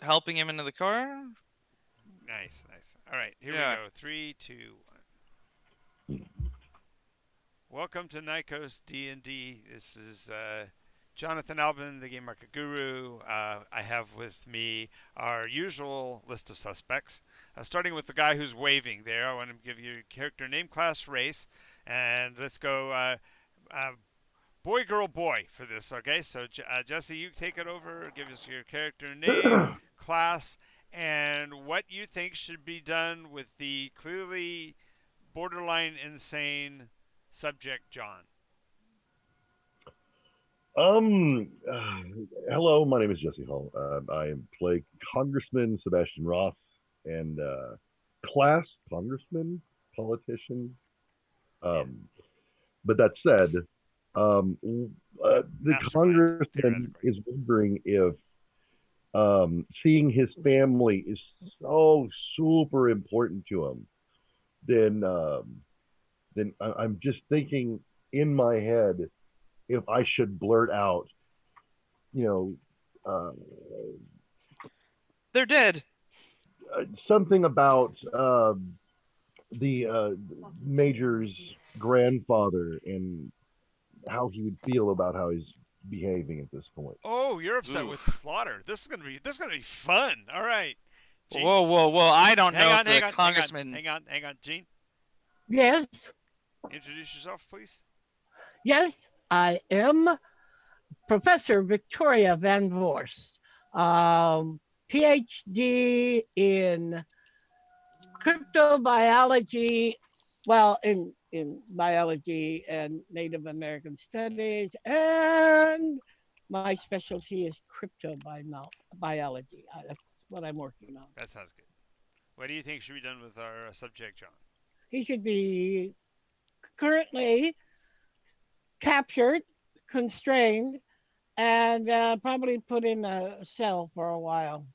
helping him into the car. Nice, nice. All right, here Yeah. we go. 3, 2, 1. Welcome to Nycos D&D. This is Jonathan Albin, the Game Market Guru. I have with me our usual list of suspects, starting with the guy who's waving there. I want to give you your character name, class, race, and let's go uh, boy, girl, boy for this. Okay, so Jesse, you take it over. Give us your character name, class, and what you think should be done with the clearly borderline insane subject, John. Um, uh, Hello, my name is Jesse Hall. I play Congressman Sebastian Ross and class congressman, politician. Yeah, Um, but that said, um, the mastermind, congressman theoretically. is wondering if seeing his family is so super important to him. Then, I'm just thinking in my head if I should blurt out, you know, uh, They're dead. something about the major's grandfather and how he would feel about how he's behaving at this point. Oh, you're upset with Oof. slaughter. This is gonna be fun. All right, Gene. Whoa, whoa, whoa! I don't Hang know on, if the hang on, hang on, congressman. hang on, hang on, Gene. Yes, Introduce yourself, please. yes, I am Professor Victoria Van Vorst, PhD in cryptobiology, well, in biology and Native American studies, and my specialty is cryptobiology. That's what I'm working on. That sounds good. What do you think should be done with our subject, John? He should be currently captured, constrained, and probably put in a cell for a while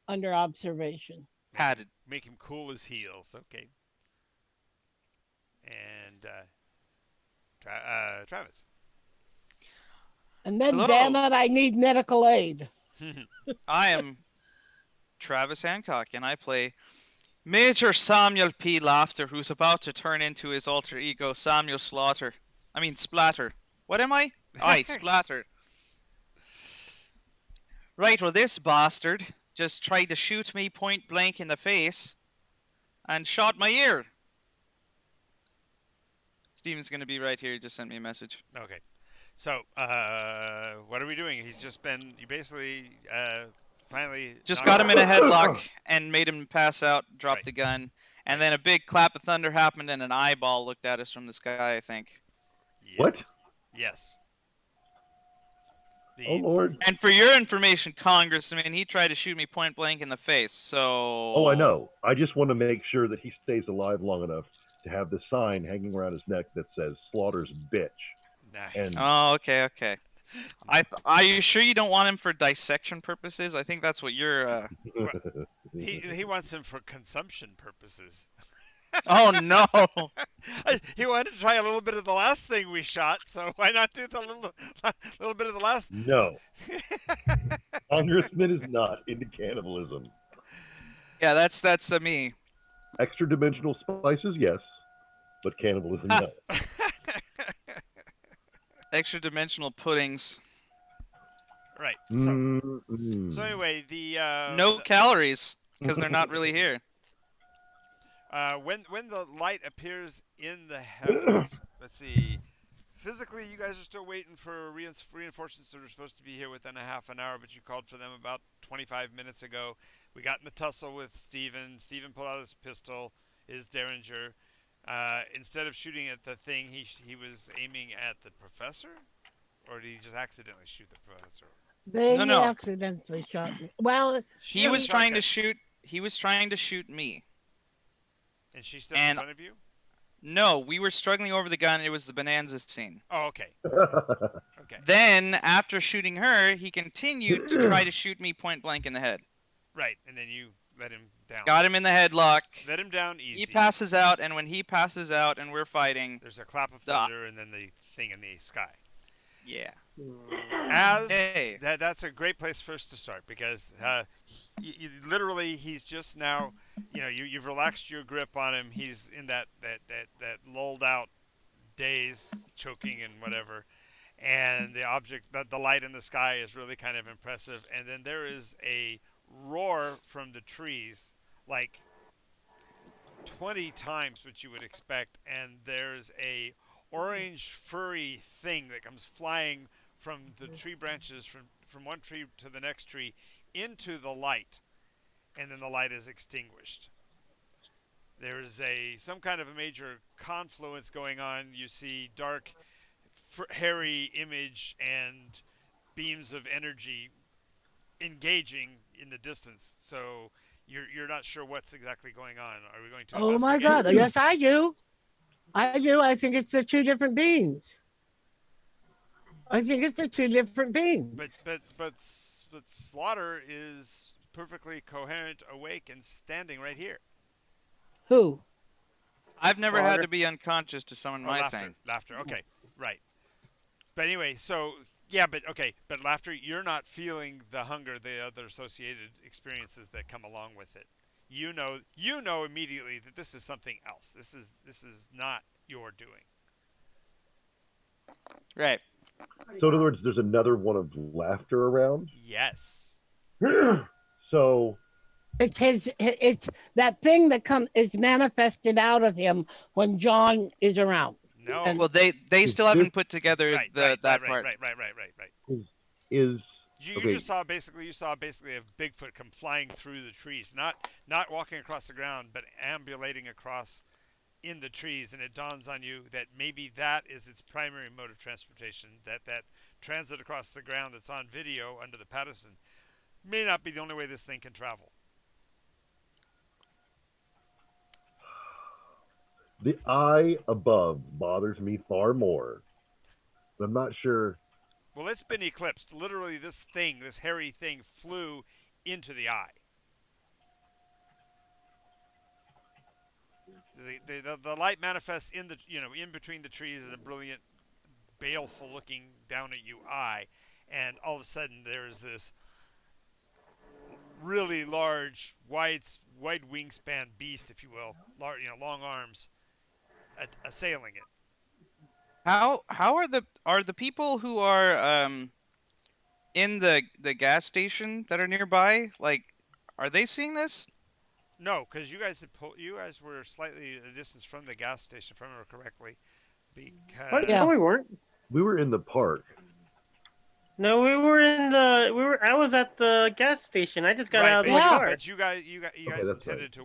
under observation. Make him Padded. make him cool as heels. Okay. And Travis. And then, damn Hello, it, I need medical aid. I am Travis Hancock, and I play Major Samuel P. Laughter, who's about to turn into his alter ego, Samuel Slaughter. I mean, Splatter. What am I? Aye, Splatter. Right, well, this bastard just tried to shoot me point blank in the face and shot my ear. Steven's gonna be right here. He just sent me a message. Okay. So, what are we doing? He's just been. You basically finally Just knocked got him in a out. headlock and made him pass out, dropped Right. the gun, and then a big clap of thunder happened and an eyeball looked at us from the sky, I think. What? Yes. Yes. Oh The Lord! And for your information, Congressman, he tried to shoot me point blank in the face, so... Oh, I know. I just want to make sure that he stays alive long enough to have the sign hanging around his neck that says "Slaughter's bitch." nice. And Oh, okay, okay. Are you sure you don't want him for dissection purposes? I think that's what you're, He wants him for consumption purposes. Oh, no! He wanted to try a little bit of the last thing we shot, so why not do the little bit of the last? no, Congressman is not into cannibalism. Yeah, that's me. Extra dimensional spices, yes, but cannibalism, no. Extra dimensional puddings. Right. Mm-mm. So anyway, the No calories, because they're not really here. when the light appears in the heavens, let's see. Physically, you guys are still waiting for reinforcements that are supposed to be here within a half an hour, but you called for them about 25 minutes ago. We got in the tussle with Steven. Steven pulled out his pistol, his Derringer. Instead of shooting at the thing, he was aiming at the professor? Or did he just accidentally shoot the professor? They No. accidentally shot me. Well, He was trying to shotgun. shoot. He was trying to shoot me. And she stood in And front of you? no, we were struggling over the gun. It was the bonanza scene. Oh, okay. Okay. Then, after shooting her, he continued to try to shoot me point blank in the head. Right, and then you let him down. Got him in the headlock. Let him down easy. He passes out, and when he passes out and we're fighting, There's a clap of thunder and then the thing in the sky. yeah. As Hey. that's a great place for us to start because literally he's just now, you've relaxed your grip on him. He's in that lulled out daze, choking and whatever, and the light in the sky is really kind of impressive. And then there is a roar from the trees, like 20 times what you would expect, and there's a orange furry thing that comes flying from the tree branches from one tree to the next tree into the light, and then the light is extinguished. There's some kind of a major confluence going on. You see dark, hairy image and beams of energy engaging in the distance. So you're not sure what's exactly going on. Are we going to? Oh my God! Yes, I do. I do. I think it's the two different beings. I think it's the two different beings. But Slaughter is perfectly coherent, awake, and standing right here. Who? I've never had Slaughter. to be unconscious to summon my laughter, thing. Laughter. Okay, right. But anyway, so yeah, but laughter. You're not feeling the hunger, the other associated experiences that come along with it. You know immediately that this is something else. This is not your doing. Right. So in other words, there's another one of laughter around. Yes. So It's that thing that is manifested out of him when John is around. No. And- Well, they still haven't put together right, that part. Right. is You okay. just saw basically a Bigfoot come flying through the trees, not walking across the ground, but ambulating across in the trees, and it dawns on you that maybe that is its primary mode of transportation. That transit across the ground that's on video under the Patterson may not be the only way this thing can travel. The eye above bothers me far more. I'm not sure. Well, it's been eclipsed. Literally, this hairy thing, flew into the eye. The light manifests in between the trees as a brilliant, baleful looking down at you eye, and all of a sudden there's this really large, wide wingspan beast, if you will, long arms, assailing it. How are the people who are in the gas station that are nearby, like, are they seeing this? No, because you guys were slightly a distance from the gas station, if I remember correctly. What? Yeah. No, we weren't. We were in the park. No, I was at the gas station. I just got out of my Yeah. car. But you guys that's intended to.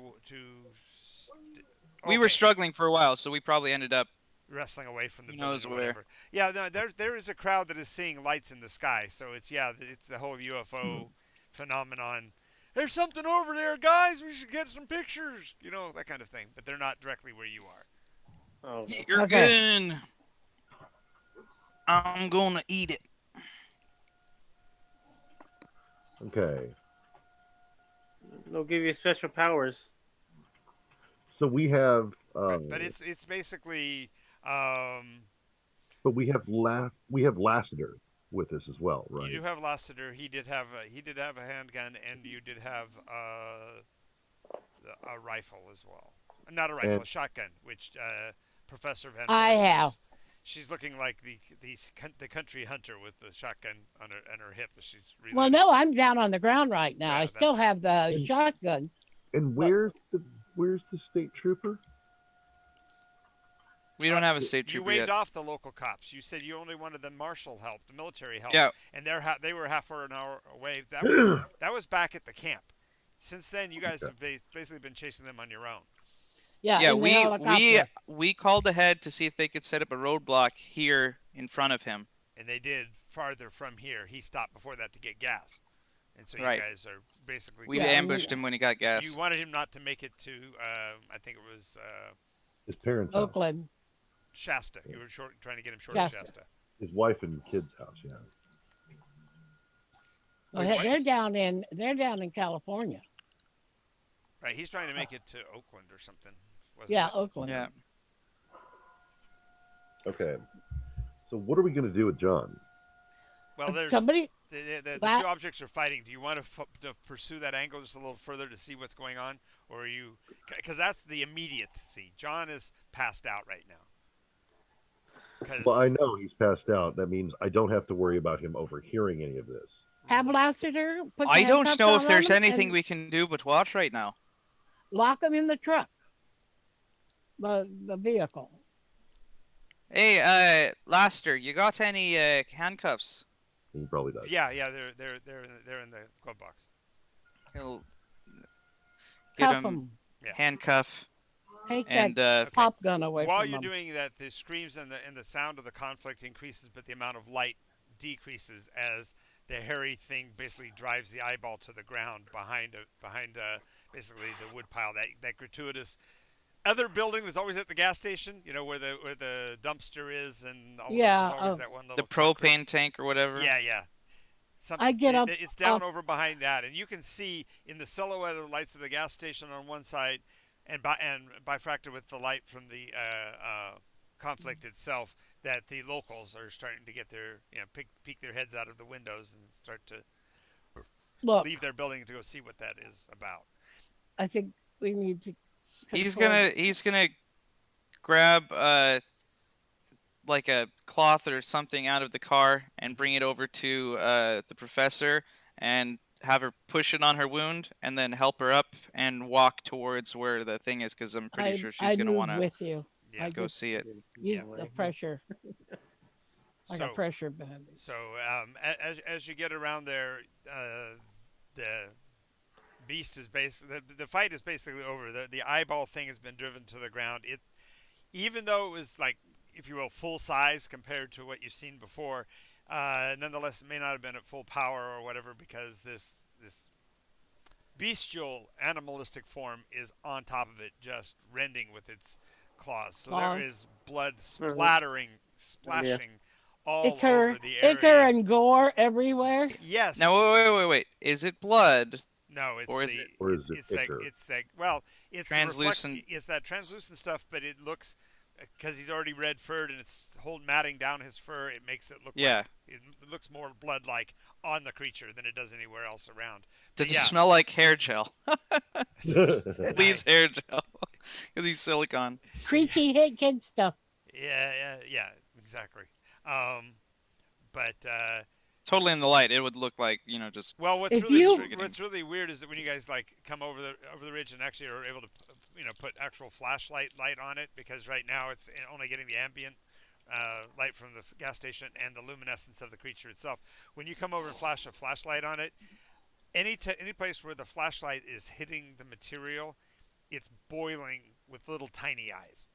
We were Okay. struggling for a while, so we probably ended up. Wrestling away from the Who building knows or where. whatever. Yeah, no, there is a crowd that is seeing lights in the sky, so it's the whole UFO phenomenon. There's something over there, guys. We should get some pictures, that kind of thing. But they're not directly where you are. Oh, no. You're Okay. good. I'm gonna eat it. Okay. They'll give you special powers. So we have. But it's basically. But we have Lassiter with us as well, right? You do have Lassiter. He did have a handgun, and you did have a rifle as well. Not a rifle, a shotgun, which Professor Van. I Voorst have. She's looking like the country hunter with the shotgun on her hip. She's really. Well, no, I'm down on the ground right now. Yeah, I that's still right. have the shotgun. And where's the state trooper? We don't have a state You trooper waved yet. off the local cops. You said you only wanted the marshal help, the military help. Yeah. And they were half an hour away. That was back at the camp. Since then, you guys have basically been chasing them on your own. Yeah, Yeah, in the we helicopter. we called ahead to see if they could set up a roadblock here in front of him. And they did farther from here. He stopped before that to get gas. And so Right. you guys are basically. We Yeah, ambushed him when he got gas. You wanted him not to make it to, I think it was His parents' house. Oakland. Shasta. You were trying to get him short of Shasta. Shasta. His wife and kids' house. Yeah. Well, they're down in California. Right. He's trying to make it to Oakland or something. Wasn't Yeah, it? Oakland. Yeah. Okay. So what are we going to do with John? Well, there's. Somebody The That- two objects are fighting. Do you want to pursue that angle just a little further to see what's going on, or are you? Because that's the immediacy. John is passed out right now. Well, I Because know he's passed out. That means I don't have to worry about him overhearing any of this. Have Lassiter put I don't handcuffs know on if there's him anything and we can do but watch right now. lock him in the truck, the vehicle. Hey, Laster, you got any handcuffs? He probably does. yeah, they're in the glove box. He'll get Cuff him him. Yeah. handcuff Take and that pop gun away While from you're him. doing that, the screams and the sound of the conflict increases, but the amount of light decreases as the hairy thing basically drives the eyeball to the ground behind basically the wood pile. That gratuitous other building that's always at the gas station, you know, where the dumpster is, and Yeah, there's always that one the little concrete- propane tank or whatever. Yeah. I get up- It's down over behind that, and you can see in the silhouette of the lights of the gas station on one side, and bifracted with the light from the conflict itself, that the locals are starting to get their peek their heads out of the windows and start to Look, leave their building to go see what that is about. I think we need to. He's control- gonna grab like a cloth or something out of the car and bring it over to the professor and have her push it on her wound and then help her up and walk towards where the thing is, because I'm pretty sure she's I'd gonna move want to with you. Yeah. I go just see it. use the pressure, like a So pressure bandage. so as you get around there, the beast is the fight is basically over. The eyeball thing has been driven to the ground. Even though it was like, if you will, full size compared to what you've seen before, nonetheless, it may not have been at full power or whatever, because this bestial animalistic form is on top of it, just rending with its claws. So there is blood splashing all over the area. Ichor and gore everywhere. Yes. Now wait. Is it blood? No, it's Or is the it- Or is it it's that thicker? it's that well, it's Translucent- it's that translucent stuff, but it looks, because he's already red furred and it's matting down his fur, it makes it look Yeah. like, it looks more blood like on the creature than it does anywhere else around. Does But it yeah. smell like hair gel? Nice. Lee's hair gel, because he's silicon. Creasy hit kid stuff. Yeah, exactly. But Totally in the light, it would look like, just well, what's If really you- what's really weird is that when you guys like come over the ridge and actually are able to put actual flashlight light on it, because right now it's only getting the ambient light from the gas station and the luminescence of the creature itself. When you come over and flash a flashlight on it, any place where the flashlight is hitting the material, it's boiling with little tiny eyes.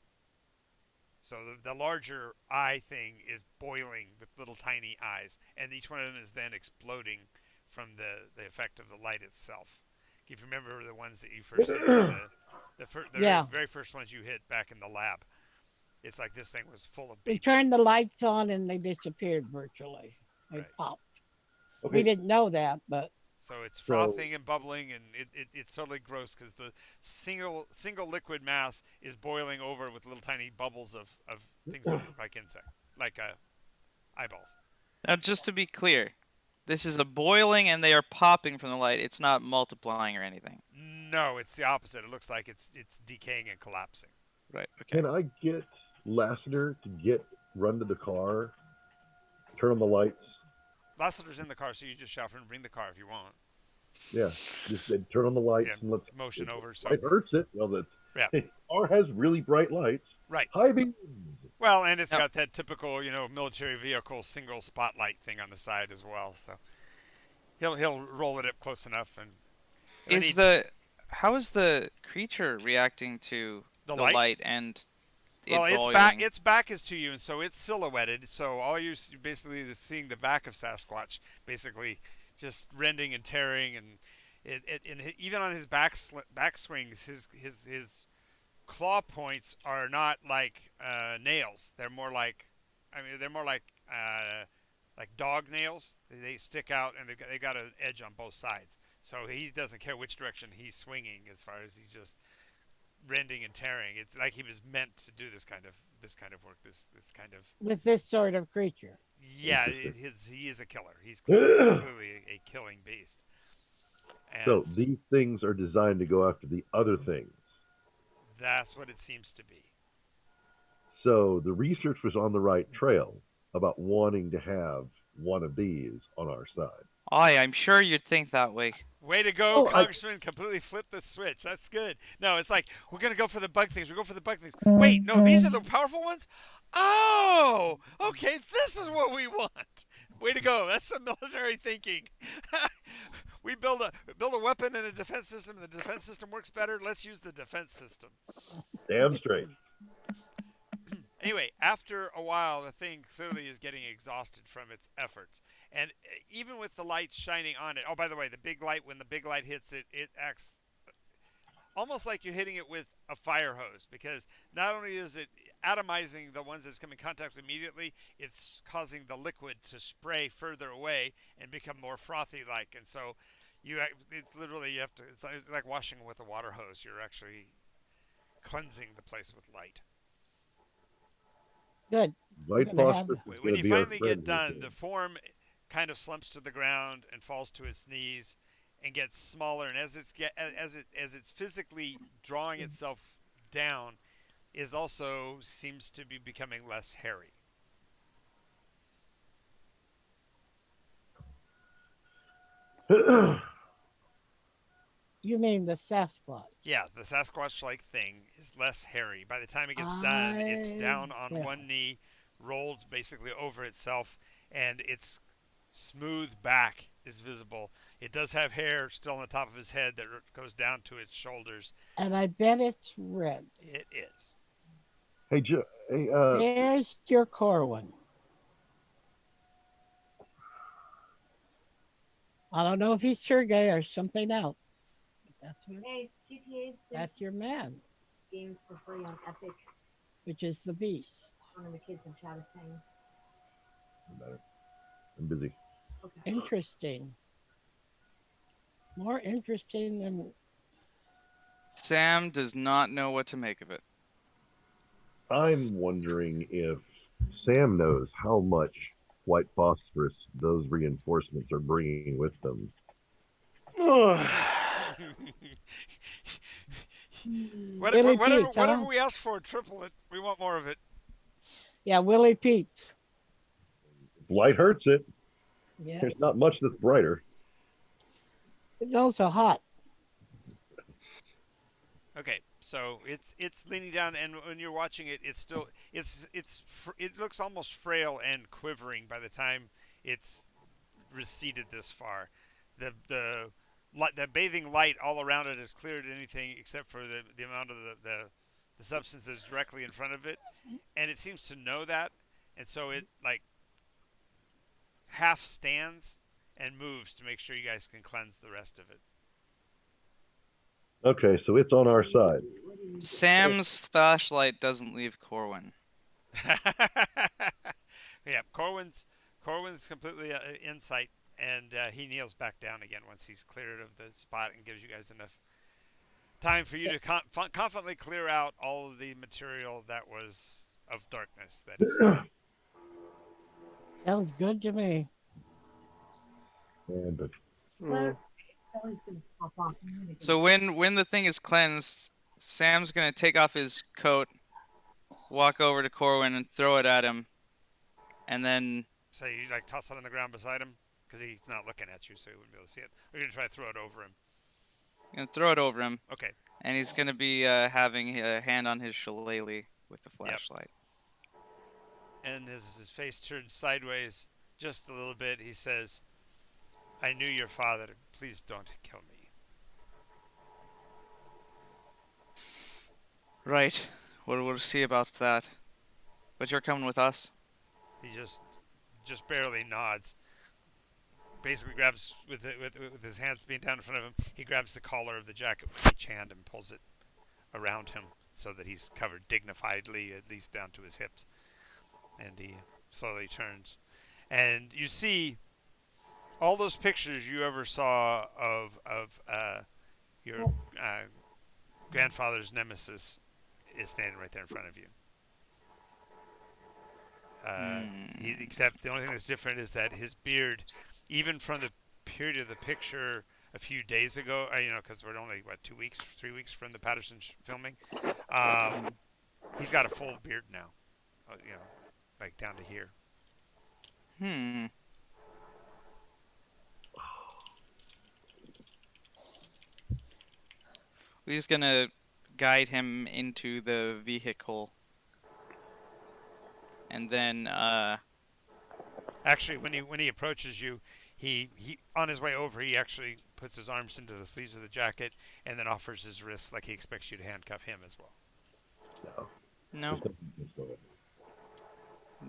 So the larger eye thing is boiling with little tiny eyes, and each one of them is then exploding from the effect of the light itself. If you remember the ones that you first hit, Yeah. very first ones you hit back in the lab, it's like this thing was full of We babies. turned the lights on and they disappeared virtually. They Right. popped. Okay. We didn't know that, but So it's So- frothing and bubbling, and it's totally gross, because the single liquid mass is boiling over with little tiny bubbles of things that look like eyeballs. Now, just to be clear, this is a boiling and they are popping from the light. It's not multiplying or anything. No, it's the opposite. It looks like it's decaying and collapsing. Right. Okay. Can I get Lassiter to run to the car, turn on the lights? Lassiter's in the car, so you just shout for him to bring the car if you want. Yeah, just turn on the lights Yeah, and let's motion over. So It hurts it. Well, the Yeah. car has really bright lights. Right. High beams. well, and it's Yep. got that typical military vehicle single spotlight thing on the side as well. So he'll roll it up close enough, and How is the creature reacting to The the light? light and it well, boiling? its back is to you, and so it's silhouetted. So all you're basically is seeing the back of Sasquatch, basically just rending and tearing, and even on his back swings, his claw points are not like nails. They're more like, like dog nails. They stick out, and they got an edge on both sides. So he doesn't care which direction he's swinging, as far as he's just rending and tearing. It's like he was meant to do this kind of work. This kind of with this sort of creature. Yeah, Interesting. he is a killer. He's clearly a killing beast. So And these things are designed to go after the other things. that's what it seems to be. So the research was on the right trail about wanting to have one of these on our side. Aye, I'm sure you'd think that way. Way to go, Oh, Congressman. Completely flipped the switch. That's good. No, it's like, we're going to go for the bug things. We go for the bug things. Wait, no, these are the powerful ones? Oh, okay, this is what we want. Way to go. That's some military thinking. We build a weapon and a defense system. The defense system works better. Let's use the defense system. Damn straight. Anyway, after a while, the thing clearly is getting exhausted from its efforts. And even with the light shining on it, oh, by the way, the big light, when the big light hits it, it acts almost like you're hitting it with a fire hose, because not only is it atomizing the ones that's come in contact with immediately, it's causing the liquid to spray further away and become more frothy like. And so it's literally, it's like washing with a water hose. You're actually cleansing the place with light. Good. White We're gonna have- phosphorus is When going you to be our finally friend get done, here the soon. form kind of slumps to the ground and falls to its knees and gets smaller. And as it's physically drawing itself down, it also seems to be becoming less hairy. You mean the Sasquatch? Yeah, the Sasquatch-like thing is less hairy. By the time it gets done, it's down on Yeah. one knee, rolled basically over itself, and its smooth back is visible. It does have hair still on the top of his head that goes down to its shoulders. And I bet it's red. It is. Hey, hey, There's your Corwin. I don't know if he's Sergey or something else. But Hey, GTA's that's your man, games for free on Epic. which is the beast. One of the kids in chat is saying. I'm busy. Okay. Interesting. More interesting than Sam does not know what to make of it. I'm wondering if Sam knows how much white phosphorus those reinforcements are bringing with them. Willie whatever, Pete, whatever huh? we ask for, triple it. We want more of it. Yeah, Willie Pete. Light hurts it. Yeah, There's not much that's brighter. it's also hot. Okay, so it's leaning down, and when you're watching it, it's still it looks almost frail and quivering by the time it's receded this far. The bathing light all around it has cleared anything except for the amount of the substance that's directly in front of it, and it seems to know that, and so it like half stands and moves to make sure you guys can cleanse the rest of it. Okay, so it's on our side. Sam's flashlight doesn't leave Corwin. Yeah, Corwin's completely in sight, and he kneels back down again once he's cleared of the spot and gives you guys enough time for you to confidently clear out all of the material that was of darkness. That is. Sounds good to me. And Mm. Kelly's gonna pop off. I'm gonna So when the thing is cleansed, Sam's gonna take off his coat, walk over to Corwin and throw it at him, and then So you like toss it on the ground beside him because he's not looking at you, so he wouldn't be able to see it. Or you're gonna try to throw it over him. throw it over him, Okay. and he's gonna be having a hand on his shillelagh with the flashlight. And as his face turns sideways just a little bit, he says, "I knew your father. Please don't kill me." Right. We'll see about that. But you're coming with us. He just barely nods. Basically grabs with his hands being down in front of him. He grabs the collar of the jacket with each hand and pulls it around him so that he's covered dignifiedly, at least down to his hips. And he slowly turns, and you see all those pictures you ever saw of your grandfather's nemesis is standing right there in front of you. Except the only thing that's different is that his beard, even from the period of the picture a few days ago, because we're only 3 weeks from the Patterson filming, he's got a full beard now, like down to here. We're just gonna guide him into the vehicle, and then Actually, when he approaches you, he on his way over, he actually puts his arms into the sleeves of the jacket and then offers his wrists like he expects you to handcuff him as well. no,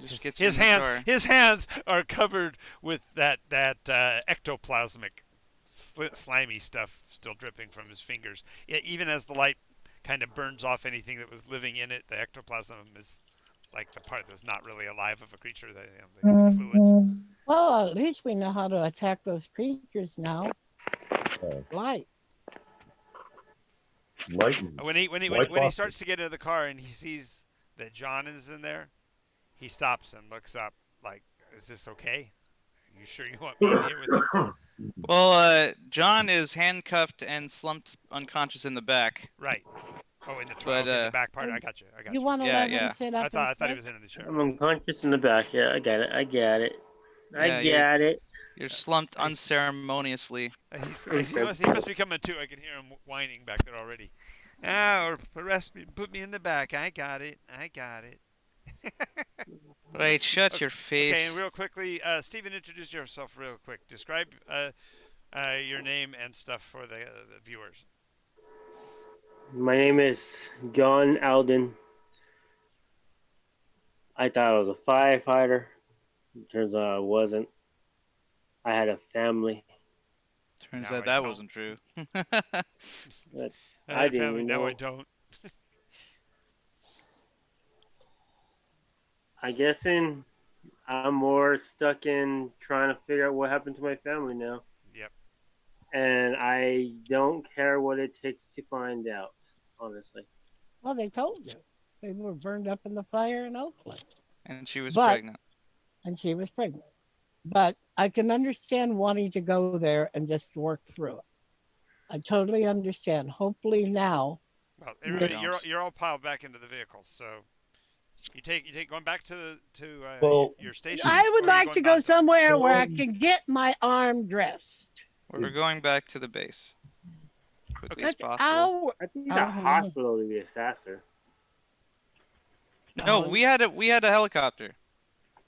just gets His you in the hands car. his hands are covered with that ectoplasmic slimy stuff still dripping from his fingers. Even as the light kind of burns off anything that was living in it, the ectoplasm is like the part that's not really alive of a creature, the fluids. Well, at least we know how to attack those creatures now. Light. Lightning. When he starts to get into the car and he sees that John is in there, he stops and looks up like, "Is this okay? Are you sure you want me in here with him?" Well, John is handcuffed and slumped unconscious in the back. Right. Oh, in the trunk, in the back part. I got you. You want to Yeah, let yeah. him sit up? I thought he was in the chair. I'm unconscious in the back. Yeah, I got it. I got it. You're slumped unceremoniously. He must be coming to. I can hear him whining back there already. Or arrest me, put me in the back. I got it. Right, shut your face. Okay, and real quickly, Stephen, introduce yourself real quick. Describe your name and stuff for the viewers. My name is John Alden. I thought I was a firefighter. Turns out I wasn't. I had a family. Turns Now out I that don't. wasn't true. But I didn't family, now know. I don't. I guess I'm more stuck in trying to figure out what happened to my family now. Yep. And I don't care what it takes to find out, honestly. Well, they told you. They were burned up in the fire in Oakland. And she was But- pregnant. And she was pregnant. But I can understand wanting to go there and just work through it. I totally understand. Hopefully now. Well, everybody, don't. you're all piled back into the vehicle, so you take going back to Well, your station. I or would are you like going to go back? somewhere where I can get my arm dressed. We're going back to the base. Quickly as That's possible. I think the Uh-huh. hospital would be faster. No, we had a helicopter.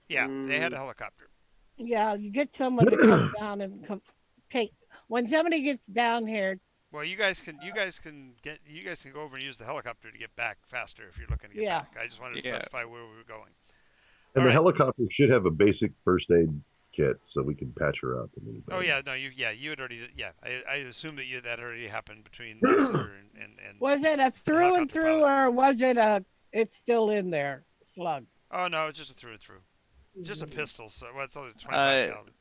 Yeah, they had a helicopter. Yeah, you get someone to come down and take. When somebody gets down here, Well, you guys can go over and use the helicopter to get back faster if you're looking to get Yeah. back. I just wanted to Yeah. specify where we were going. And All the right. helicopter should have a basic first aid kit, so we can patch her up. Oh yeah, no, you had already. Yeah, I assume that that already happened between Lassiter and. was it a through and helicopter through, pilot. or was it a? It's still in there, slug. Oh no, it's just a through and through. It's just a pistol, so it's only 25 caliber.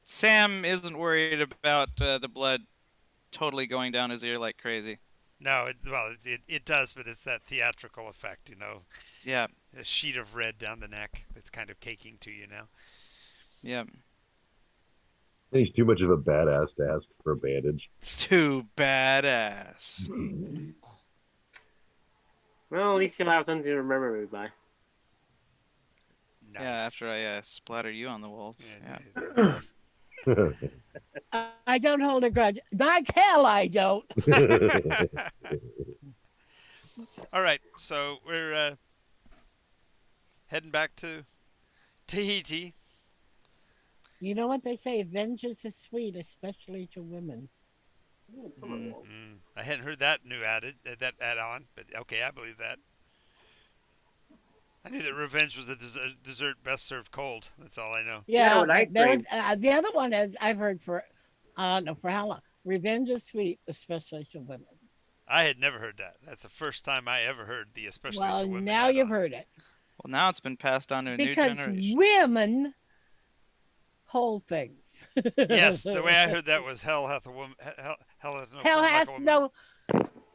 Sam isn't worried about the blood totally going down his ear like crazy. No, it does, but it's that theatrical effect, Yeah, a sheet of red down the neck that's kind of caking to you now. yeah. He's too much of a badass to ask for a bandage. Too badass. Well, at least you'll have something to remember me by. Nice. Yeah, after I splatter you on the walls. Yeah. Nice. I don't hold a grudge. Like hell, I don't. All right, so we're heading back to Tahiti. You know what they say? Vengeance is sweet, especially to women. I hadn't heard that new that add on, but okay, I believe that. I knew that revenge was a dessert best served cold. That's all I know. Yeah, with ice but there was, cream. the other one is I've heard for, I don't know for how long. Revenge is sweet, especially to women. I had never heard that. That's the first time I ever heard the especially Well, to women. now add you've on. heard it. Well, now it's been passed on to a new Because generation. women hold things. Yes, the way I heard that was hell hath a woman. Hell hath no. Hell form like hath a woman. no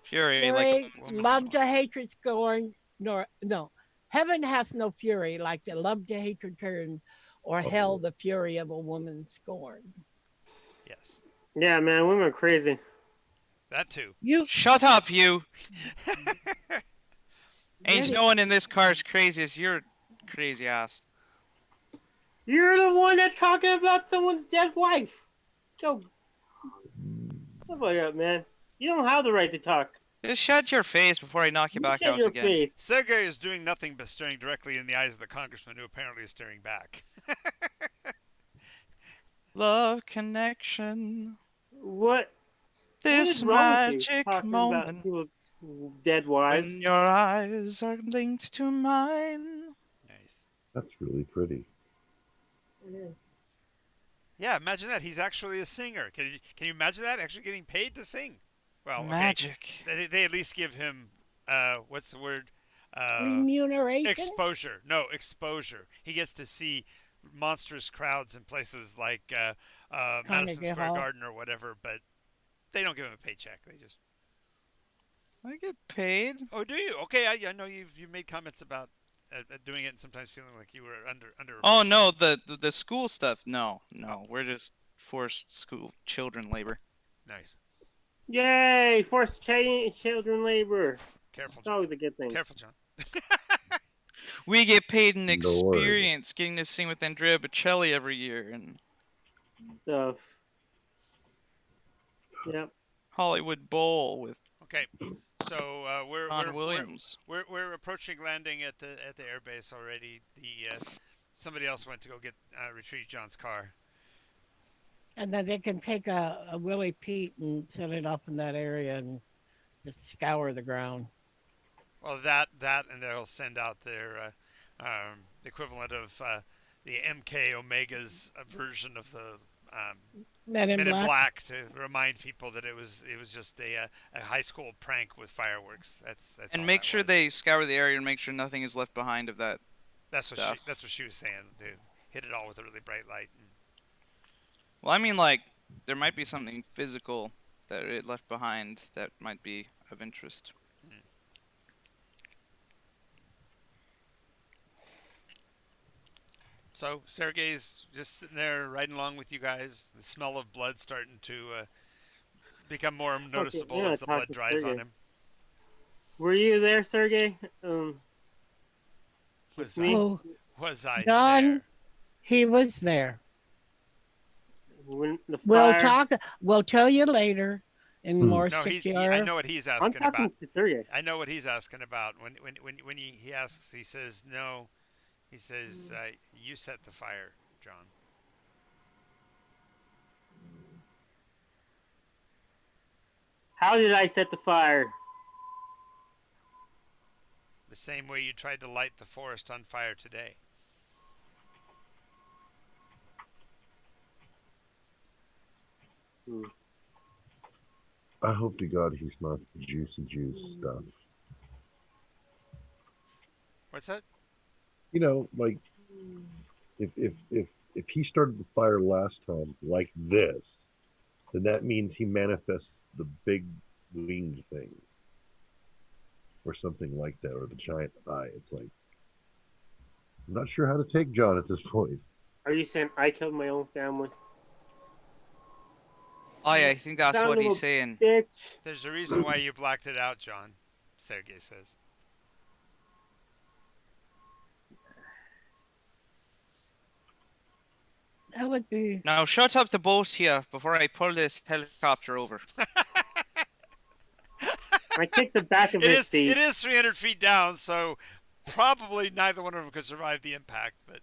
Fury, like fury, a woman. love to hatred, scorn, nor no. Heaven has no fury like the love to hatred turn, or hell Oh, the fury of a woman's scorn. Yes, Yeah, man, women are crazy. that too. You, Shut up, you. Ain't really, no one in this car as crazy as your crazy ass. You're the one that's talking about someone's dead wife. Go, stuff like that, man. You don't have the right to talk. Just shut your face before I knock you You back shut out your again. face. Sergey is doing nothing but staring directly in the eyes of the congressman, who apparently is staring back. Love connection. What? This What is wrong with you? magic Talking about moment people's dead wives. when your eyes are linked to mine. Nice. that's really pretty. It is. Yeah, imagine that. He's actually a singer. Can you imagine that? Actually getting paid to sing? Well, okay. Magic. They at least give him what's the word? remuneration. Exposure. No, exposure. He gets to see monstrous crowds in places like Madison Carnegie Square Hall. Garden or whatever, but they don't give him a paycheck. They just. I get paid. Oh, do you? Okay, I know you made comments about doing it and sometimes feeling like you were under. Oh no, the school stuff. No, we're just forced school children labor. Nice. Yay! Forced children labor. Careful, It's John. always a good thing. Careful, John. We get paid in Lord. experience, getting to sing with Andrea Bocelli every year and Stuff. Yep. Hollywood Bowl with Okay, so Ron Williams. we're approaching landing at the airbase already. The somebody else went to go get retrieve John's car. And then they can take a Willie Pete and set it off in that area and just scour the ground. Well, that and they'll send out their equivalent of the MK Omega's version of the Men in Men in Black. Black to remind people that it was just a high school prank with fireworks. That's And all make that sure was. they scour the area and make sure nothing is left behind of that. That's what stuff. she was saying. To hit it all with a really bright light. Well, I mean, like, there might be something physical that it left behind that might be of interest. So Sergey's just sitting there riding along with you guys. The smell of blood starting to become more noticeable yeah, as the blood talk to dries on Sergey. him. Were you there, Sergey? Was me? I, Oh, was I John, there? he was there. When the We'll fire. talk. We'll tell you later in more No, secure. I know what he's I'm asking talking about. to Sergey. I know what he's asking about. When he asks, he says no. He says you set the fire, John. How did I set the fire? The same way you tried to light the forest on fire today. I hope to God he's not the juicy juice stuff. What's that? You know, like if he started the fire last time like this, then that means he manifests the big winged thing. Or something like that, or the giant eye. It's like I'm not sure how to take John at this point. Are you saying I killed my own family? Oh, yeah, I think that's Son what of he's a saying. Bitch. There's a reason why you blacked it out, John. Sergey says. That would be. Now, shut up the both here before I pull this helicopter over. I kicked the back of his seat. It is 300 feet down, so probably neither one of them could survive the impact. But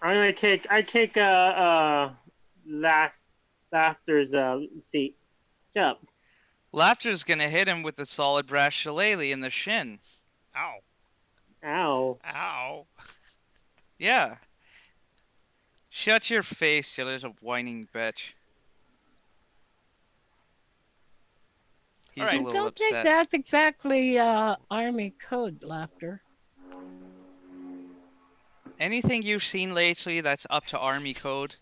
I'm gonna kick. I kick Laughter's seat. Yep. Laughter's gonna hit him with a solid brass shillelagh in the shin. ow, Ow. ow. Yeah. Shut your face, you little whining bitch. He's Alright. a I little don't think upset. that's exactly Army code, Laughter. Anything you've seen lately that's up to Army code?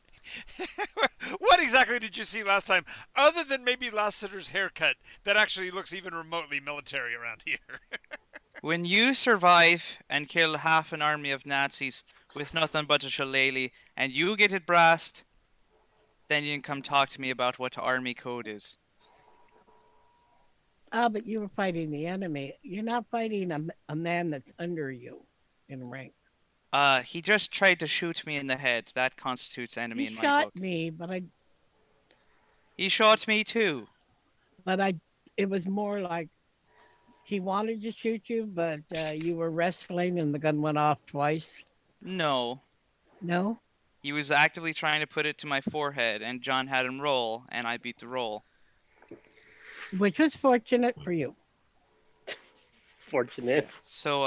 What exactly did you see last time, other than maybe Lassiter's haircut that actually looks even remotely military around here? When you survive and kill half an army of Nazis with nothing but a shillelagh, and you get it brassed, then you can come talk to me about what army code is. But you were fighting the enemy. You're not fighting a man that's under you in rank. He just tried to shoot me in the head. That constitutes enemy He in my shot book. me, but He shot me too. it was more like he wanted to shoot you, but you were wrestling and the gun went off twice. No. No? He was actively trying to put it to my forehead, and John had him roll, and I beat the roll. Which was fortunate for you. Fortunate. So,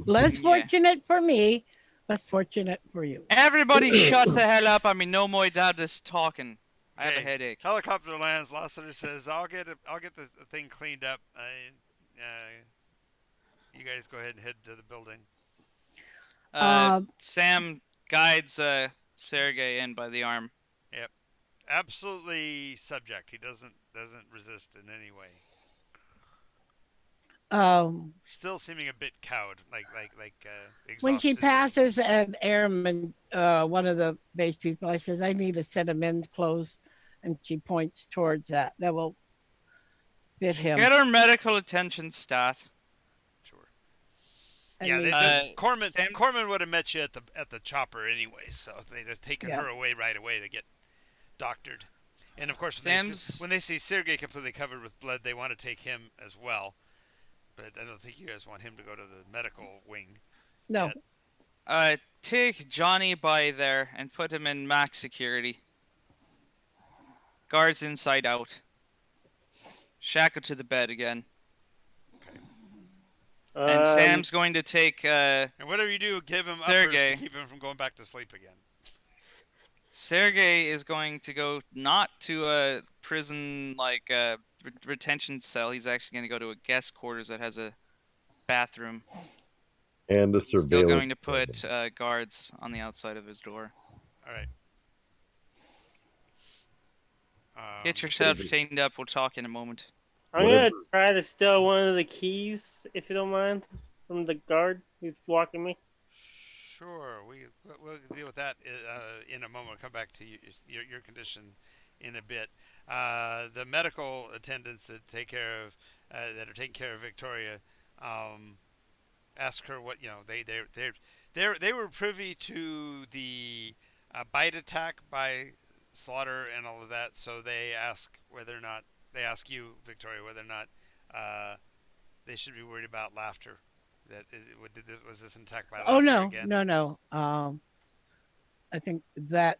Less Yeah. fortunate for me, but fortunate for you. everybody shut the hell up. I mean, no more dad is talking. I have a Okay. headache. Helicopter lands. Lassiter says, "I'll get the thing cleaned up. You guys go ahead and head to the building." Sam guides Sergey in by the arm. Absolutely subject. He doesn't resist in any way. Still seeming a bit cowed, like exhausted. When she passes an airman, one of the base people, I says, I need a set of men's clothes. And she points towards that. That will fit him. Get her medical attention stat. Sure. And Yeah, we- Corman would have met you at the chopper anyway, so they'd have taken Yeah. her away right away to get doctored. And of course, Sam's- when they see Sergey completely covered with blood, they want to take him as well. But I don't think you guys want him to go to the medical wing. No. Take Johnny by there and put him in max security. Guards inside out. Shackled to the bed again. And Sam's going to take And whatever you do, give him Sergey. uppers to keep him from going back to sleep again. Sergey is going to go not to a prison like a retention cell. He's actually going to go to a guest quarters that has a bathroom. And a He's still surveillance. going to put guards on the outside of his door. All right. Get yourself cleaned up. We'll talk in a moment. I'm gonna try to steal one of the keys, if you don't mind, from the guard who's walking me. Sure, we'll deal with that in a moment. We'll come back to your condition in a bit. The medical attendants that take care of that are taking care of Victoria, ask her what they were privy to the bite attack by Slaughter and all of that, so they ask you, Victoria, whether or not they should be worried about laughter. Was this an attack by laughter again? No. I think that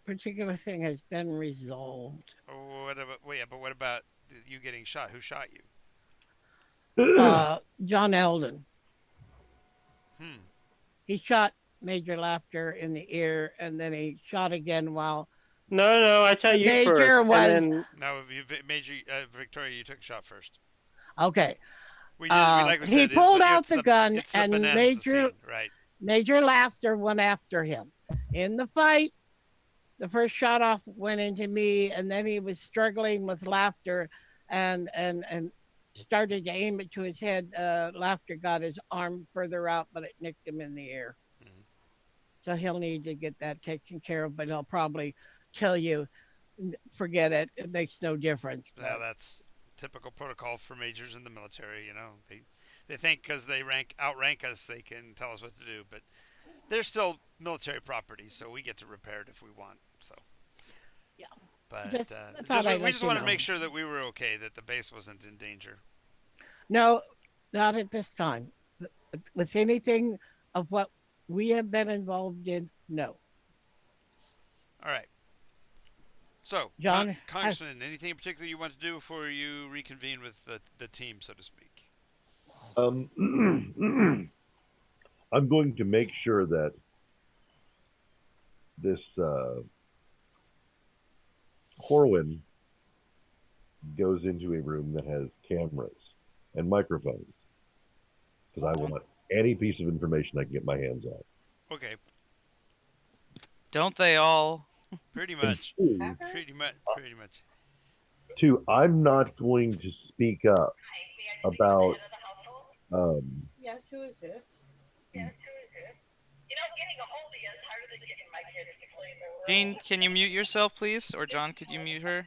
particular thing has been resolved. What about you getting shot? Who shot you? John Eldon. Hmm. He shot Major Laughter in the ear, and then he shot again while No, I shot you Major first. was- And then No, Major Victoria, you took a shot first. okay. We like we He said, pulled it's out the gun, it's the and bonanza Major scene, right? Major Laughter went after him. In the fight, the first shot off went into me, and then he was struggling with Laughter, and started to aim it to his head. Laughter got his arm further out, but it nicked him in the ear. Mhm. So he'll need to get that taken care of, but he'll probably tell you, forget it. It makes no difference. Well, that's typical protocol for majors in the military. You know, they think because they outrank us, they can tell us what to do, but they're still military property, so we get to repair it if we want. So. Yeah. But I thought I'd we let just you wanted to know. make sure that we were okay, that the base wasn't in danger. No, not at this time. With anything of what we have been involved in, no. All right. So, John, Congressman, anything in particular you want to do before you reconvene with the team, so to speak? I'm going to make sure that this Corwin goes into a room that has cameras and microphones, because I want any piece of information I can get my hands on. Okay, Don't they all? pretty much. Two, Pretty much. two, I'm not going to speak up about Um, Yes, who is this? Jean, can you mute yourself, please? Or John, could you mute her?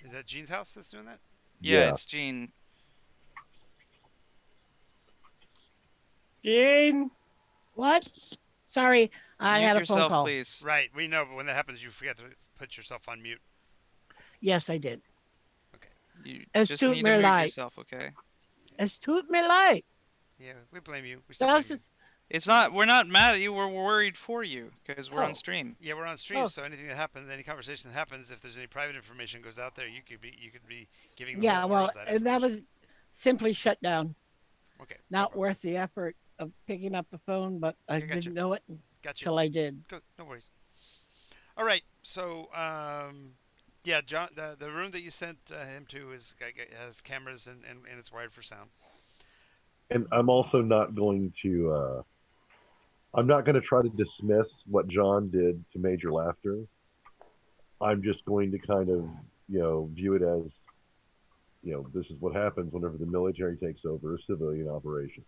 Is that Gene's house that's doing that? Yeah, yeah, it's Jean. Gene. What? Sorry, I Mute had a phone yourself, call. please. Right, we know, but when that happens, you forget to put yourself on mute. Yes, I did. Okay. You Es just tut need to mir mute leid. yourself, okay? Es tut mir leid. Yeah, we blame you. We still Das blame you. ist. It's not. We're not mad at you. We're worried for you because we're Oh. on stream. Yeah, we're on stream, Oh. so anything that happens, any conversation that happens, if there's any private information goes out there, you could be giving the Yeah, whole well, world that and that information. was simply shut down. Okay. Not No worth the effort of picking up the phone, but I Yeah, gotcha. didn't know it Gotcha. until I did. Go. No worries. All right. So, yeah, John, the room that you sent him to has cameras and it's wired for sound. and I'm also not going to. I'm not going to try to dismiss what John did to Major Laughter. I'm just going to kind of, view it as, this is what happens whenever the military takes over a civilian operation.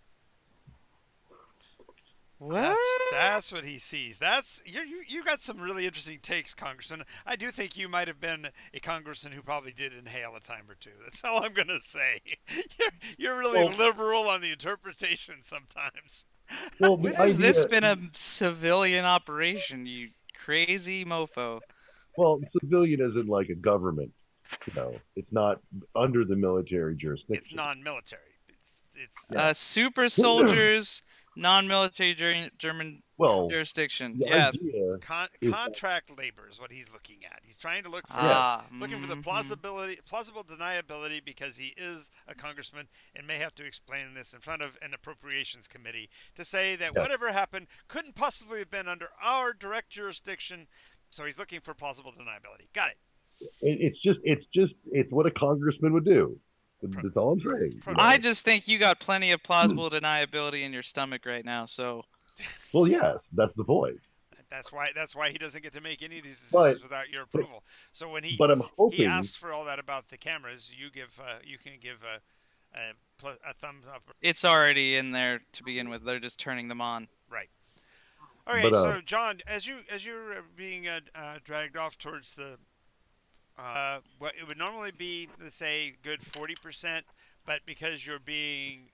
What? That's what he sees. That's you got some really interesting takes, Congressman. I do think you might have been a congressman who probably did inhale a time or two. That's all I'm gonna say. You're really liberal on the interpretation sometimes. Well, When the has this idea, been a civilian operation, you crazy mofo? well, civilian isn't like a government. It's not under the military It's jurisdiction. non-military. It's Yeah. Super soldiers, non-military German Well, jurisdiction. the Yeah. idea is contract labor is what he's looking at. He's trying to look for looking for the plausible deniability because he is a congressman and may have to explain this in front of an appropriations committee to say that Yes. whatever happened couldn't possibly have been under our direct jurisdiction. So he's looking for plausible deniability. Got it. it's what a congressman would do. That's all I'm saying. I just think you got plenty of plausible deniability in your stomach right now. So Well, yes, that's the point. That's why he doesn't get to make any of these But- decisions without your approval. So when he but I'm he hoping- asks for all that about the cameras, you can give a thumbs up. it's already in there to begin with. They're just turning them on. Right. All right. But, So John, as you're being dragged off towards the what it would normally be, let's say, good 40%, but because you're being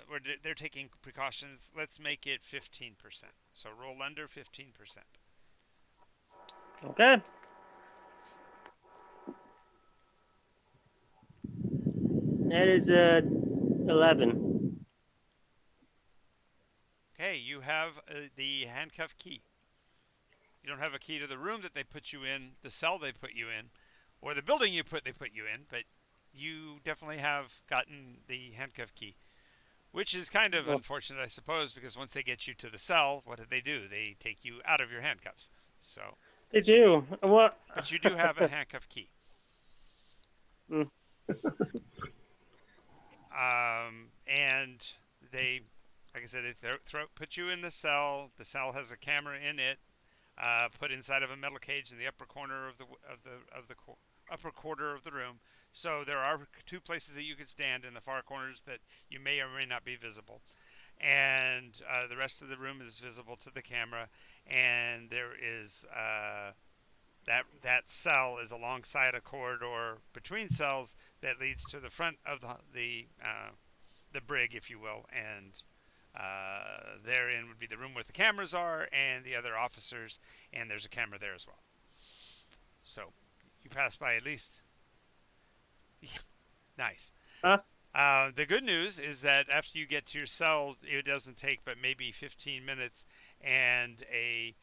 or they're taking precautions, let's make it 15%. So roll under 15%. Okay. That is 11. Okay, you have the handcuff key. You don't have a key to the room that they put you in, the cell they put you in, or the building they put you in, but you definitely have gotten the handcuff key, which is kind of unfortunate, I suppose, because once they get you to the cell, what do? They take you out of your handcuffs. So They do. What? but you do have a handcuff key. Mm. And they, like I said, they put you in the cell. The cell has a camera in it, put inside of a metal cage in the upper corner of the upper quarter of the room. So there are two places that you could stand in the far corners that you may or may not be visible, and the rest of the room is visible to the camera. And there is that cell is alongside a corridor between cells that leads to the front of the brig, if you will, and therein would be the room where the cameras are and the other officers, and there's a camera there as well. So you pass by at least. Nice. Huh? The good news is that after you get to your cell, it doesn't take but maybe 15 minutes, and a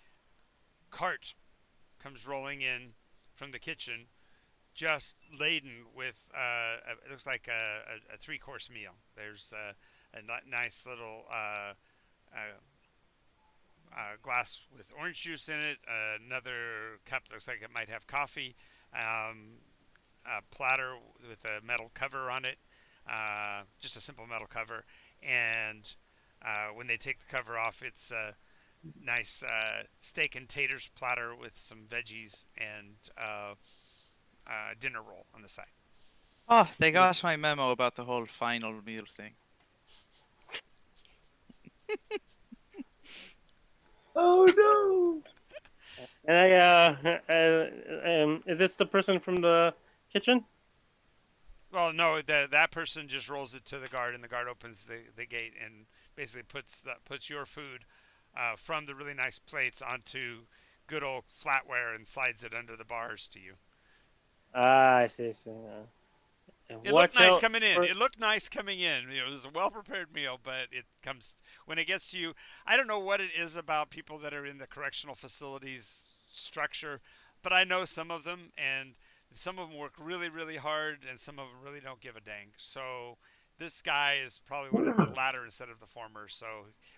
cart comes rolling in from the kitchen, just laden with it looks like a 3-course meal. There's a nice little glass with orange juice in it, another cup looks like it might have coffee, a platter with a metal cover on it, just a simple metal cover, and when they take the cover off, it's a nice steak and taters platter with some veggies and dinner roll on the side. Oh, they got my memo about the whole final meal thing. Oh no! And is this the person from the kitchen? Well, no, that person just rolls it to the guard, and the guard opens the gate and basically puts your food from the really nice plates onto good old flatware and slides it under the bars to you. Ah, I see. And It looked watch nice out coming in. for. It looked nice coming in. It was a well prepared meal, but it comes when it gets to you. I don't know what it is about people that are in the correctional facilities structure, but I know some of them, and some of them work really, really hard, and some of them really don't give a dang. So this guy is probably one of the latter instead of the former. So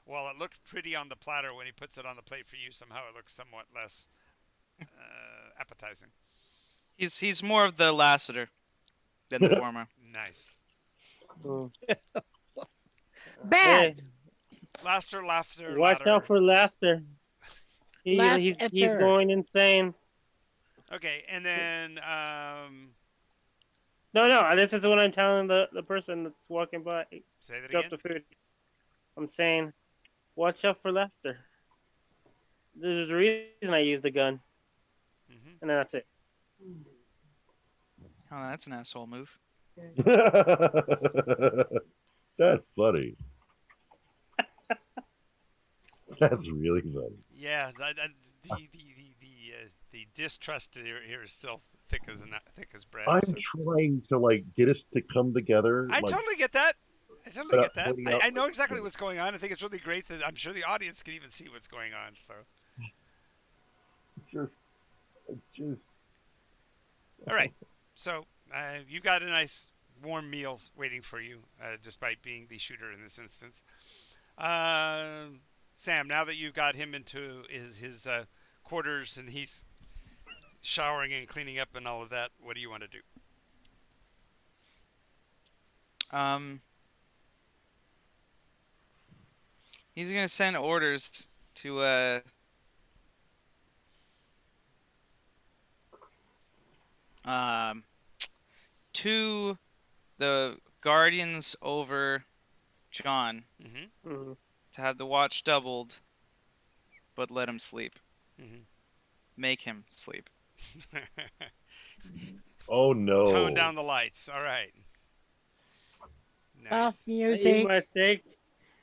while it looked pretty on the platter when he puts it on the plate for you, somehow it looks somewhat less appetizing. He's more of the Lassiter than the former. Nice. Hmm. Bad. Hey, Laughter, laughter, watch ladder. out for laughter. He's Laughter. going insane. Okay, and then No. This is what I'm telling the person that's walking by. say that Drop again. the food. I'm saying, watch out for laughter. There's a reason I used a gun, Mm-hmm. and then that's it. Oh, that's an asshole move. That's funny. That's really funny. Yeah, the distrust here is still thick as bread. I'm so- trying to like get us to come together. I like, totally get that. I totally get that. pointing out, I know like, exactly what's going on. I think it's really great that I'm sure the audience can even see what's going on. So, just all right. So you've got a nice warm meal waiting for you, despite being the shooter in this instance. Sam, now that you've got him into his quarters and he's showering and cleaning up and all of that, what do you want to do? He's gonna send orders to to the guardians over John Mm-hmm. Mm-hmm. to have the watch doubled, but let him sleep. Mm-hmm. Make him sleep. oh no. Tone down the lights. All right. Off Nice. Eat music. my steak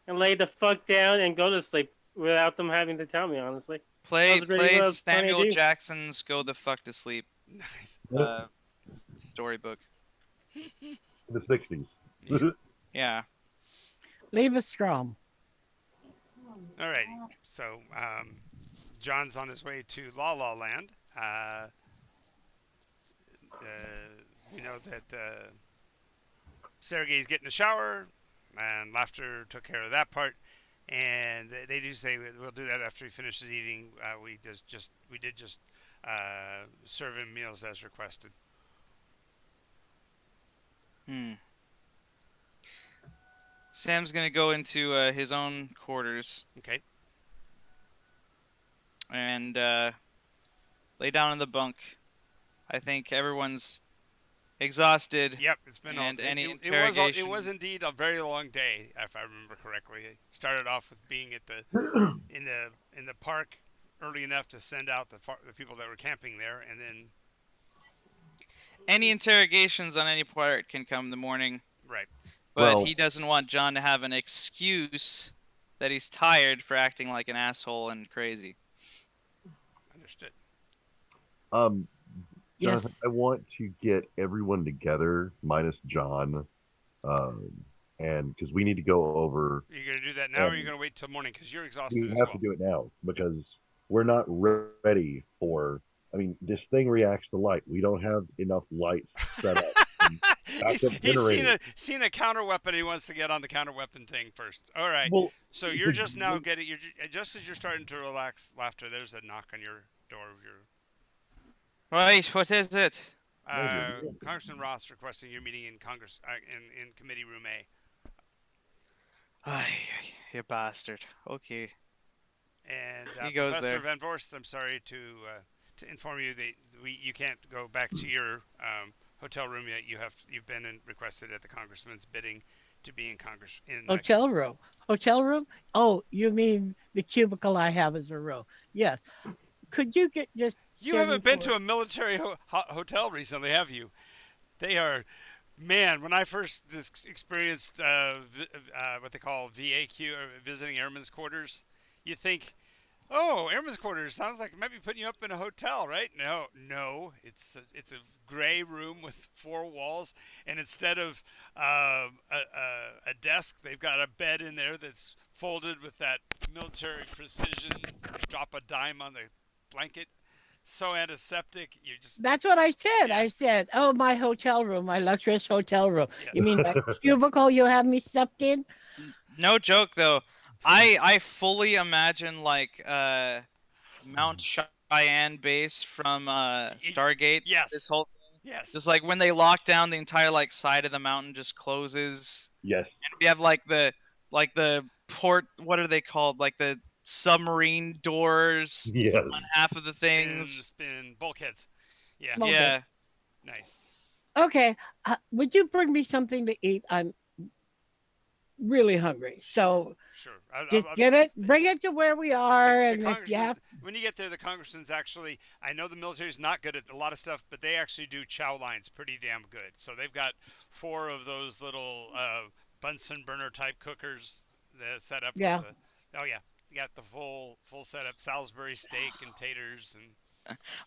and lay the fuck down and go to sleep without them having to tell me. Honestly, Play That was really what I was trying to Samuel do. Jackson's "Go the Fuck to Sleep" Nice. storybook. The 60s. Yeah. Leave a strum. All right. So John's on his way to La La Land. We know that Sergei's getting a shower, and Laughter took care of that part. And they do say we'll do that after he finishes eating. We did just serve him meals as requested. Sam's gonna go into his own quarters Okay. and lay down in the bunk. I think everyone's exhausted. Yep, it's been And any it interrogation- was indeed a very long day, if I remember correctly. It started off with being at the in the park early enough to send out the people that were camping there, and then Any interrogations on any part can come in the morning, right. but Well- he doesn't want John to have an excuse that he's tired for acting like an asshole and crazy. Understood. Yes. Jonathan, I want to get everyone together minus John, and because we need to go over. Are you going to do that now, or are you going to wait till morning? Because you're exhausted We as have well. to do it now because we're not ready for. I mean, this thing reacts to light. We don't have enough lights set up. he's backup generator. seen a counter weapon. He wants to get on the counter weapon thing first. All right. Well, So you're just now getting. Just as you're starting to relax, Laughter. There's a knock on your door of your. Right, what is it? Congressman Ross requesting your meeting in Congress in committee room A. Ay, you bastard. Okay. And He goes Professor there. Van Vorst, I'm sorry to inform you that you can't go back to your hotel room yet. You've been requested at the congressman's bidding to be in Congress in. Hotel room. Hotel room? Oh, you mean the cubicle I have as a row? Yes. Could you just You share me haven't been for to a military hotel recently, have you? They are, man. When I first experienced what they call VAQ, or visiting airmen's quarters, you think, oh, airmen's quarters sounds like it might be putting you up in a hotel, right? No, it's a gray room with four walls, and instead of a desk, they've got a bed in there that's folded with that military precision. Drop a dime on the blanket. So antiseptic. You just That's what I said. yeah. I said, "Oh, my hotel room, my luxurious hotel room." Yes. You mean that cubicle you have me stuffed in? No joke though. I fully imagine like Mount Cheyenne base from Stargate. Yes. This whole Yes. just like when they lock down the entire like side of the mountain just closes. Yes. And we have like the port, what are they called? Like the submarine doors Yes. on half of the things. Spin bulkheads. Yeah. Well, Yeah. Nice. Okay. Would you bring me something to eat? I'm really hungry. So Sure. just get it, bring it to where we are, and if you have, when you get there, the congressman's actually. I know the military's not good at a lot of stuff, but they actually do chow lines pretty damn good. So they've got 4 of those little Bunsen burner type cookers that set up. Yeah. Oh yeah, you got the full setup: Salisbury steak and taters and.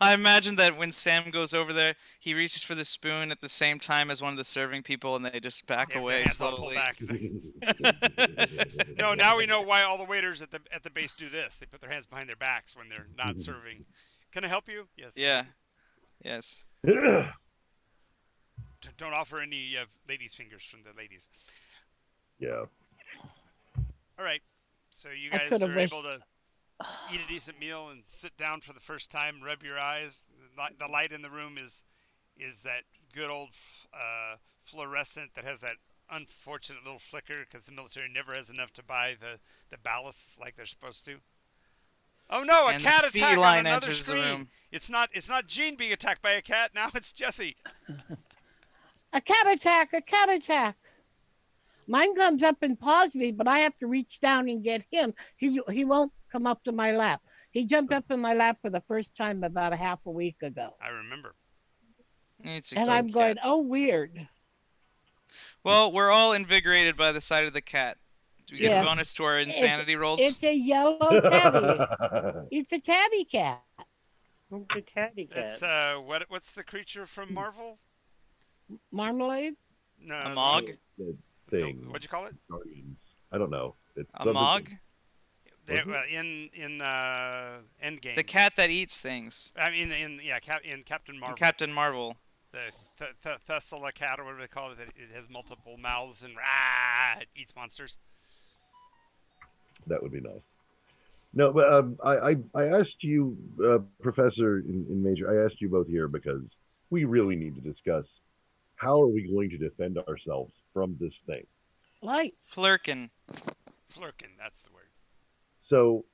I imagine that when Sam goes over there, he reaches for the spoon at the same time as one of the serving people, and they just back Their away hands all pulled slowly. back. No, now we know why all the waiters at the base do this. They put their hands behind their backs when they're not serving. Can I help you? Yes. Yeah. Yes. Don't offer any ladies' fingers from the ladies. Yeah. All right. So you I guys coulda are wished- able to eat a decent meal and sit down for the first time, rub your eyes. The light in the room is that good old fluorescent that has that unfortunate little flicker because the military never has enough to buy the ballasts like they're supposed to. Oh no! A And cat the attack on feline another enters the screen. room. It's not Gene being attacked by a cat. Now it's Jesse. a cat attack, a cat attack. Mine comes up and paws me, but I have to reach down and get him. He won't come up to my lap. He jumped up in my lap for the first time about a half a week ago. I remember. It's a And cute I'm cat. going, oh, weird. Well, we're all invigorated by the sight of the cat. Do we get Yeah. a bonus to our insanity rolls? It's a yellow tabby. It's a tabby cat. Who's the tatty cat? It's what's the creature from Marvel? Marmalade? No, A Mog? The thing. What'd you call it? Guardians. I don't know. It's A something- Mog? There, Was in Endgame. The cat that eats things. I mean, in Captain Marvel. In Captain Marvel. The Thessala cat or whatever they call it. It has multiple mouths and it eats monsters. That would be nice. No, but I asked you, Professor in Major, I asked you both here because we really need to discuss how are we going to defend ourselves from this thing. Light. Flurkin. Flurkin, that's the word. So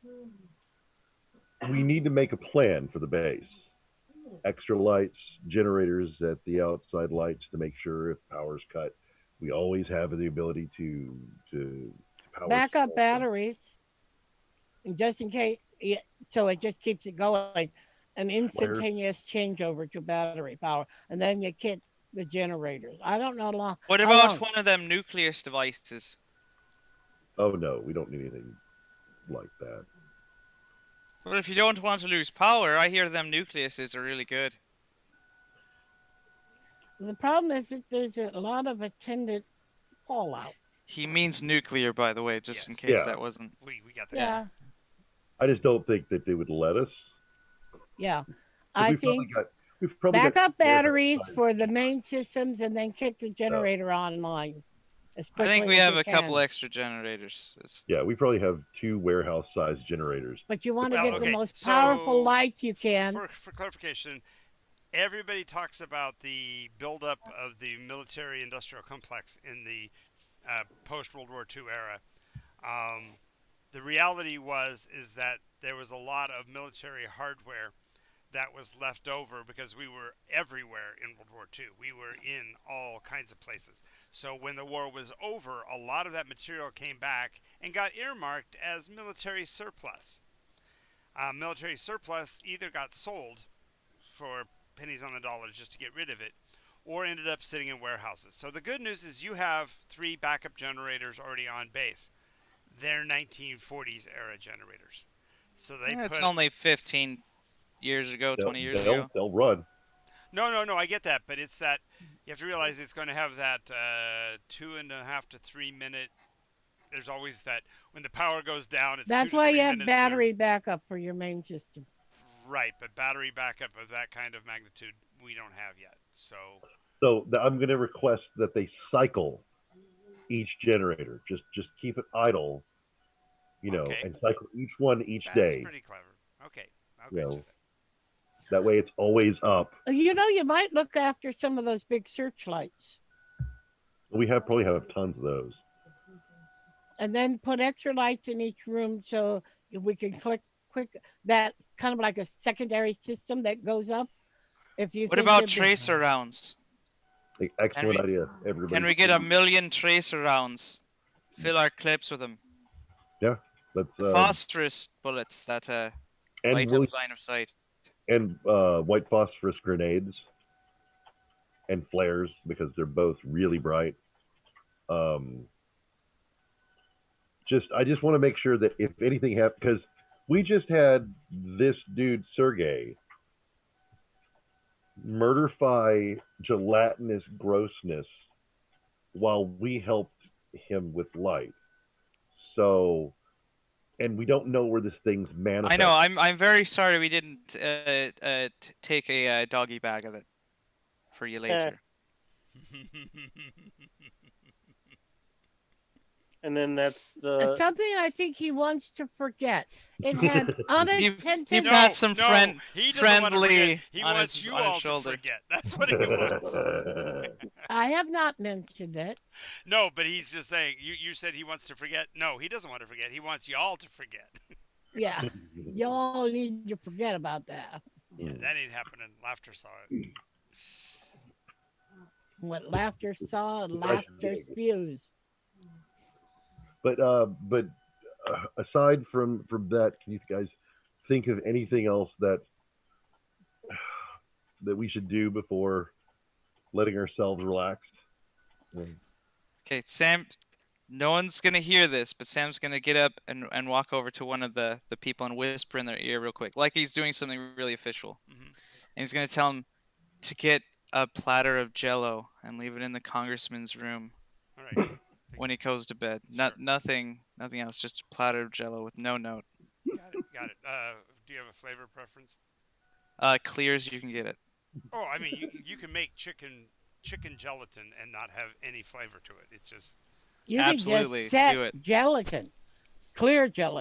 we need to make a plan for the base. Extra lights, generators at the outside lights to make sure if power's cut, we always have the ability to power. Backup batteries. And just in case, so it just keeps it going. An instantaneous changeover to battery power. And then you get the generators. I don't know long. What how about long. one of them nucleus devices? Oh no, we don't need anything like that. Well, if you don't want to lose power, I hear them nucleuses are really good. The problem is that there's a lot of attendant fallout. He means nuclear, by the way, just Yes. in case Yeah. that wasn't. We got that. Yeah, I just don't think that they would let us. yeah. 'Cause I we've probably think got- we've probably got backup batteries warehouse for the main systems and then kick the generator online. As I think quickly we as have you a couple can. extra generators. Yeah, we probably have 2 warehouse-sized generators. But you want to Well, get okay, the most so powerful light you can. For clarification, everybody talks about the buildup of the military-industrial complex in the post-World War II era. The reality is that there was a lot of military hardware that was left over because we were everywhere in World War II. We were in all kinds of places. So when the war was over, a lot of that material came back and got earmarked as military surplus. Military surplus either got sold for pennies on the dollar just to get rid of it, or ended up sitting in warehouses. So the good news is you have 3 backup generators already on base. They're 1940s era generators. So they It's put only 15 years ago, 20 years ago. They'll run. No, I get that, but it's that you have to realize it's going to have that 2.5 to 3 minute. There's always that when the power goes down, it's 2 That's to why 3 you have minutes. battery backup for your main systems. Right, but battery backup of that kind of magnitude we don't have yet. So I'm going to request that they cycle each generator. Just keep it idle, Okay. and cycle each one each that's day. pretty clever. Okay, I'll You grant know. you that. That way, it's always up. You might look after some of those big searchlights, We probably have tons of those. and then put extra lights in each room so we can click quick. That's kind of like a secondary system that goes up. If you What think about there'd be- tracer rounds? Excellent idea. Everybody. Can we get 1,000,000 tracer rounds? Fill our clips with them. Let's, Phosphorus bullets that and light really- up line of sight. and white phosphorus grenades and flares because they're both really bright. I just want to make sure that if anything happens, because we just had this dude Sergey murderify gelatinous grossness while we helped him with light. So, and we don't know where this thing's manifest. I know. I'm very sorry we didn't take a doggy bag of it for you later. And then that's the something I think he wants to forget. It had unintended. He got some he doesn't want to friendly forget. He on wants his, you on his all to shoulder. forget. That's what he wants. I have not mentioned it. No, but he's just saying. You said he wants to forget. No, he doesn't want to forget. He wants you all to forget. Yeah, y'all need to forget about that. Yeah, that ain't happening. Laughter saw it. What laughter saw, laughter spews. But aside from that, can you guys think of anything else that we should do before letting ourselves relax? Okay, Sam. No one's gonna hear this, but Sam's gonna get up and walk over to one of the people and whisper in their ear real quick, like he's doing something really official. Mhm. And he's gonna tell him to get a platter of Jello and leave it in the congressman's room All right. when he goes to bed. Sure. Nothing else, just a platter of Jello with no note. Got it. Do you have a flavor preference? Clear as you can get it. Oh, I mean, you can make chicken gelatin and not have any flavor to it. It's just You Absolutely, can just set do it. gelatin, clear gelatin.